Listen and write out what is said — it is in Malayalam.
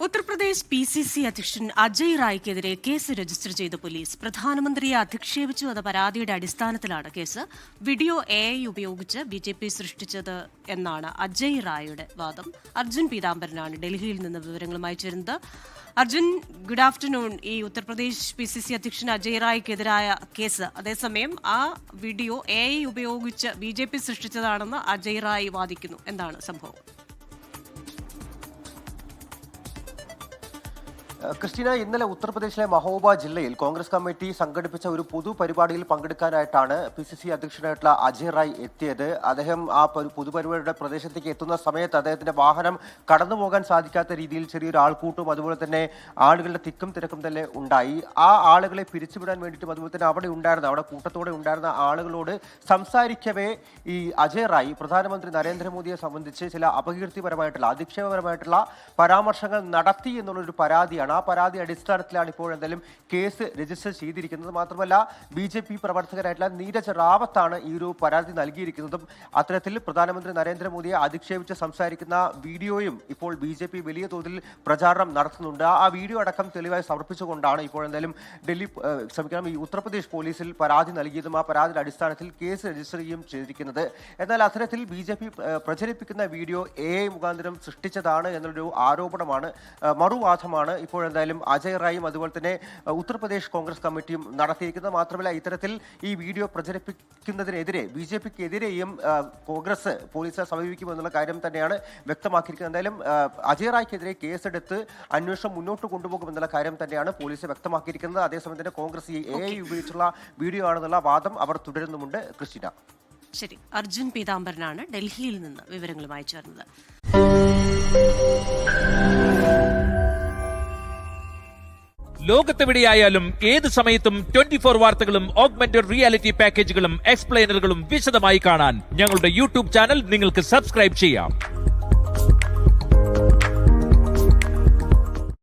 ഉത്തർപ്രദേശ് PCC അധ്യക്ഷൻ അജയ് റായ്ക്കെതിരെ കേസ് രജിസ്റ്റർ ചെയ്ത പോലീസ് പ്രധാനമന്ത്രിയെ അധിക്ഷേപിച്ചു എന്ന പരാതിയുടെ അടിസ്ഥാനത്തിലാണ് കേസ്. വീഡിയോ AI ഉപയോഗിച്ച് BJP സൃഷ്ടിച്ചത് എന്നാണ് അജയ് റായുടെ വാദം. അർജുൻ പീതാംബരനാണ് ഡൽഹിയിൽ നിന്ന് വിവരങ്ങളുമായി ചേരുന്നത്. Arjun, good afternoon. ഈ ഉത്തർപ്രദേശ് PCC അധ്യക്ഷൻ അജയ് റായ്ക്കെതിരായ കേസ്, അതേസമയം ആ വീഡിയോ AI ഉപയോഗിച്ച് BJP സൃഷ്ടിച്ചതാണെന്ന് അജയ് റായ് വാദിക്കുന്നു. എന്താണ് സംഭവം? ക്രിസ്റ്റീന, ഇന്നലെ ഉത്തർപ്രദേശിലെ മഹോബ ജില്ലയിൽ കോൺഗ്രസ് കമ്മിറ്റി സംഘടിപ്പിച്ച ഒരു പൊതുപരിപാടിയിൽ പങ്കെടുക്കാനായിട്ടാണ് PCC അധ്യക്ഷനായിട്ടുള്ള അജയ് റായ് എത്തിയത്. അദ്ദേഹം ആ പൊതുപരിപാടിയുടെ പ്രദേശത്തേക്ക് എത്തുന്ന സമയത്ത് അദ്ദേഹത്തിന്റെ വാഹനം കടന്നുപോകാൻ സാധിക്കാത്ത രീതിയിൽ ചെറിയൊരു ആൾക്കൂട്ടും അതുപോലെ തന്നെ ആളുകളുടെ തിക്കും തിരക്കും തന്നെ ഉണ്ടായി. ആ ആളുകളെ പിരിച്ചുവിടാൻ വേണ്ടിയിട്ടും അതുപോലെ തന്നെ അവിടെ കൂട്ടത്തോടെ ഉണ്ടായിരുന്ന ആളുകളോട് സംസാരിക്കവേ ഈ അജയ് റായ് പ്രധാനമന്ത്രി നരേന്ദ്രമോദിയെ സംബന്ധിച്ച് ചില അപകീർത്തിപരമായിട്ടുള്ള അധിക്ഷേപപരമായിട്ടുള്ള പരാമർശങ്ങൾ നടത്തി എന്നുള്ളൊരു പരാതിയാണ്. ആ പരാതി അടിസ്ഥാനത്തിലാണ് ഇപ്പോൾ എന്തായാലും കേസ് രജിസ്റ്റർ ചെയ്തിരിക്കുന്നത്. മാത്രമല്ല BJP പ്രവർത്തകരായിട്ടുള്ള നീരജ് റാവത്താണ് ഈ ഒരു പരാതി നൽകിയിരിക്കുന്നതും. അത്തരത്തിൽ പ്രധാനമന്ത്രി നരേന്ദ്രമോദിയെ അധിക്ഷേപിച്ച് സംസാരിക്കുന്ന വീഡിയോയും ഇപ്പോൾ BJP വലിയ തോതിൽ പ്രചാരണം നടത്തുന്നുണ്ട്. ആ വീഡിയോ അടക്കം തെളിവായി സമർപ്പിച്ചുകൊണ്ടാണ് ഇപ്പോൾ എന്തായാലും ഈ ഉത്തർപ്രദേശ് പോലീസിൽ പരാതി നൽകിയതും ആ പരാതിയുടെ അടിസ്ഥാനത്തിൽ കേസ് രജിസ്റ്റർ ചെയ്യുകയും ചെയ്തിരിക്കുന്നത്. എന്നാൽ അത്തരത്തിൽ BJP പ്രചരിപ്പിക്കുന്ന വീഡിയോ AI മുഖാന്തരം സൃഷ്ടിച്ചതാണ് എന്നുള്ളൊരു ആരോപണമാണ്, മറുവാദമാണ് ഇപ്പോൾ എന്തായാലും അജയ് റായും അതുപോലെ തന്നെ ഉത്തർപ്രദേശ് കോൺഗ്രസ് കമ്മിറ്റിയും നടത്തിയിരിക്കുന്നത്. മാത്രമല്ല, ഇത്തരത്തിൽ ഈ വീഡിയോ പ്രചരിപ്പിക്കുന്നതിനെതിരെ BJPക്കെതിരെയും കോൺഗ്രസ് പോലീസിനെ സമീപിക്കുമെന്നുള്ള കാര്യം തന്നെയാണ് വ്യക്തമാക്കിയിരിക്കുന്നത്. എന്തായാലും അജയ് റായ്ക്കെതിരെ കേസെടുത്ത് അന്വേഷണം മുന്നോട്ട് കൊണ്ടുപോകുമെന്നുള്ള കാര്യം തന്നെയാണ് പോലീസ് വ്യക്തമാക്കിയിരിക്കുന്നത്. അതേസമയം തന്നെ കോൺഗ്രസ് ഈ AI ഉപയോഗിച്ചുള്ള വീഡിയോ ആണെന്നുള്ള വാദം അവർ തുടരുന്നുമുണ്ട്. ക്രിസ്റ്റീന, ശരി. അർജുൻ പീതാംബരനാണ് ഡൽഹിയിൽ നിന്ന് വിവരങ്ങളുമായി ചേർന്നത്. ലോകത്തെവിടെയായാലും ഏത് സമയത്തും 24 വാർത്തകളും ഓഗ്മെന്റഡ് റിയാലിറ്റി പാക്കേജുകളും എക്സ്പ്ലെയിനറുകളും വിശദമായി കാണാൻ ഞങ്ങളുടെ YouTube ചാനൽ നിങ്ങൾക്ക് സബ്സ്ക്രൈബ് ചെയ്യാം.